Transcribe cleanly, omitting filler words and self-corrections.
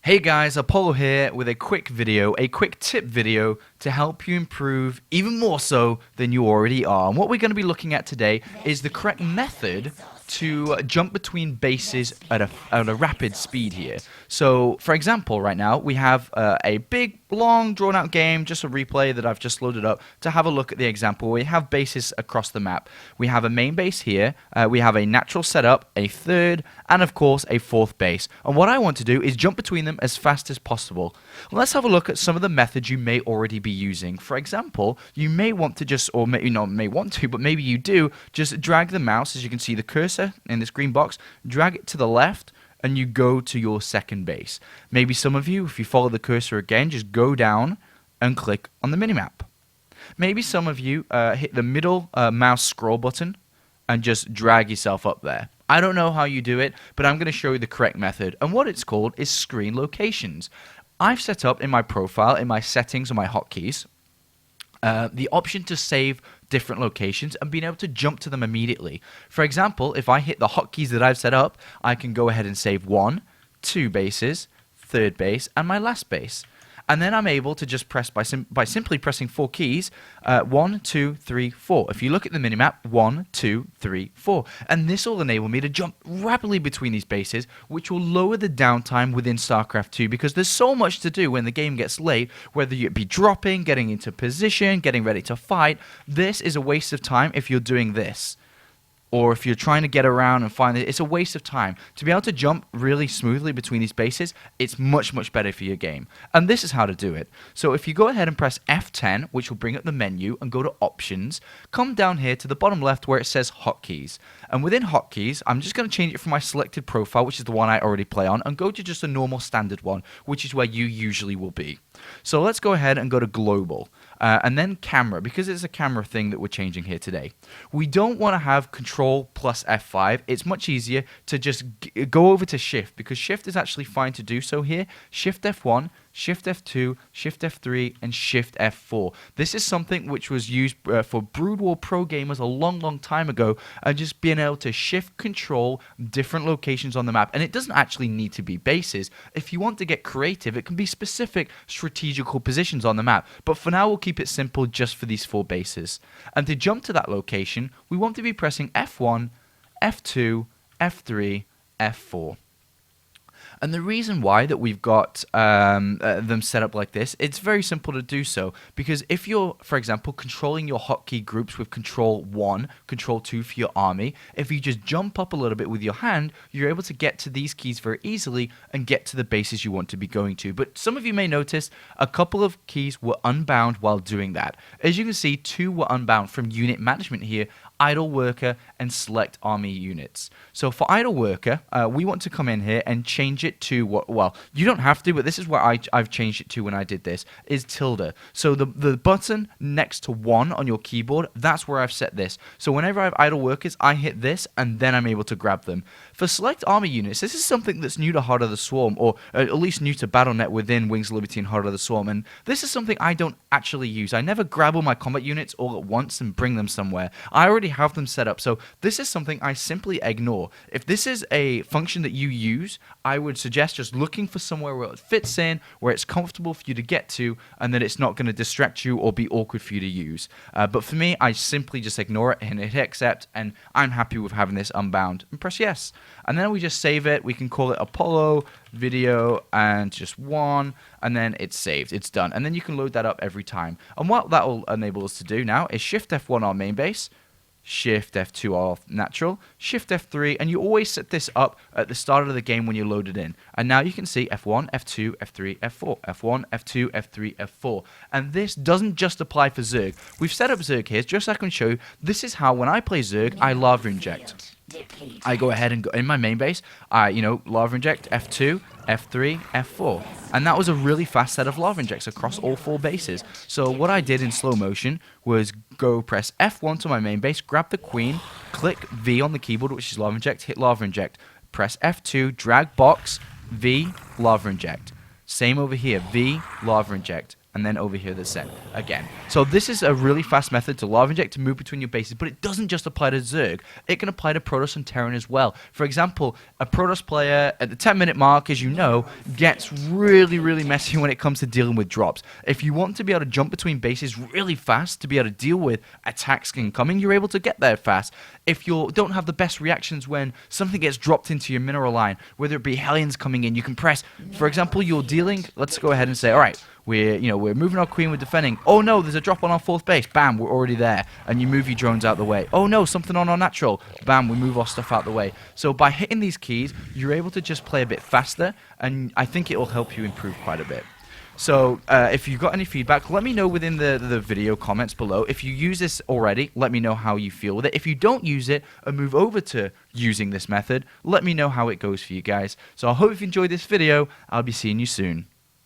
Hey guys, Apollo here with a quick video, a quick tip video to help you improve even more so than you already are. And what we're going to be looking at today is the correct method to jump between bases at a rapid speed here. So, for example, right now we have a big, long, drawn-out game, just a replay that I've just loaded up to have a look at the example. We have bases across the map. We have a main base here, we have a natural setup, a third, and of course a fourth base. And what I want to do is jump between them as fast as possible. Let's have a look at some of the methods you may already be using. For example, you may want to just, or may want to, but maybe you do, just drag the mouse, as you can see the cursor in this green box, drag it to the left, and you go to your second base. Maybe some of you, if you follow the cursor again, just go down and click on the minimap. Maybe some of you hit the middle mouse scroll button and just drag yourself up there. I don't know how you do it, but I'm going to show you the correct method, and what it's called is screen locations. I've set up in my profile, in my settings on my hotkeys, the option to save different locations and being able to jump to them immediately. For example, if I hit the hotkeys that I've set up, I can go ahead and save 1, 2 bases, third base, and my last base. And then I'm able to just press by simply pressing 4 keys, 1, 2, 3, 4. If you look at the minimap, 1, 2, 3, 4. And this will enable me to jump rapidly between these bases, which will lower the downtime within StarCraft 2 because there's so much to do when the game gets late, whether you be dropping, getting into position, getting ready to fight. This is a waste of time if you're doing this. Or if you're trying to get around and find it, it's a waste of time. To be able to jump really smoothly between these bases, it's much, much better for your game. And this is how to do it. So if you go ahead and press F10, which will bring up the menu, and go to Options, come down here to the bottom left where it says Hotkeys. And within Hotkeys, I'm just going to change it from my selected profile, which is the one I already play on, and go to just a normal standard one, which is where you usually will be. So let's go ahead and go to Global. And then Camera, because it's a camera thing that we're changing here today. We don't want to have Control plus F5. It's much easier to just go over to Shift, because Shift is actually fine to do so here. Shift F1, Shift F2, Shift F3, and Shift F4. This is something which was used for Brood War Pro gamers a long, long time ago, and just being able to shift control different locations on the map. And it doesn't actually need to be bases. If you want to get creative, it can be specific strategical positions on the map. But for now, we'll keep it simple just for these 4 bases. And to jump to that location, we want to be pressing F1, F2, F3, F4. And the reason why that we've got them set up like this, it's very simple to do so. Because if you're, for example, controlling your hotkey groups with Control 1, Control 2 for your army, if you just jump up a little bit with your hand, you're able to get to these keys very easily and get to the bases you want to be going to. But some of you may notice a couple of keys were unbound while doing that. As you can see, 2 were unbound from Unit Management here, Idle Worker, and Select Army Units. So for Idle Worker, we want to come in here and change it to what, well, you don't have to, but this is where I've changed it to when I did this, is tilde. So the button next to 1 on your keyboard, that's where I've set this. So whenever I have Idle Workers, I hit this, and then I'm able to grab them. For Select Army Units, this is something that's new to Heart of the Swarm, or at least new to Battle.net within Wings of Liberty and Heart of the Swarm, and this is something I don't actually use. I never grab all my combat units all at once and bring them somewhere. I already have them set up, so this is something I simply ignore. If this is a function that you use, I would suggest just looking for somewhere where it fits in, where it's comfortable for you to get to, and that it's not going to distract you or be awkward for you to use. But for me, I simply just ignore it and hit accept, and I'm happy with having this unbound, and press yes. And then we just save it. We can call it Apollo video and just 1, and then it's saved. It's done. And then you can load that up every time. And what that will enable us to do now is Shift F1 our main base, Shift F2 off natural, Shift F3, and you always set this up at the start of the game when you load it in. And now you can see F1, F2, F3, F4, F1, F2, F3, F4. And this doesn't just apply for Zerg. We've set up Zerg here, just so I can show you, this is how when I play Zerg, I lava inject. I go ahead and go in my main base, lava inject, F2, F3, F4. And that was a really fast set of lava injects across all 4 bases. So what I did in slow motion was go press F1 to my main base, grab the queen, click V on the keyboard, which is lava inject, hit lava inject. Press F2, drag box, V, lava inject. Same over here, V, lava inject. and then over here the send again. So this is a really fast method to lava inject to move between your bases, but it doesn't just apply to Zerg. It can apply to Protoss and Terran as well. For example, a Protoss player at the 10-minute mark, as you know, gets really messy when it comes to dealing with drops. If you want to be able to jump between bases really fast to be able to deal with attacks incoming, you're able to get there fast. If you don't have the best reactions when something gets dropped into your mineral line, whether it be Hellions coming in, you can press. For example, you're dealing. Let's go ahead and say, all right, we're moving our queen, we're defending. Oh no, there's a drop on our 4th base. Bam, we're already there. And you move your drones out the way. Oh no, something on our natural. Bam, we move our stuff out the way. So by hitting these keys, you're able to just play a bit faster, and I think it will help you improve quite a bit. So if you've got any feedback, let me know within the video comments below. If you use this already, let me know how you feel with it. If you don't use it and move over to using this method, let me know how it goes for you guys. So I hope you enjoyed this video. I'll be seeing you soon.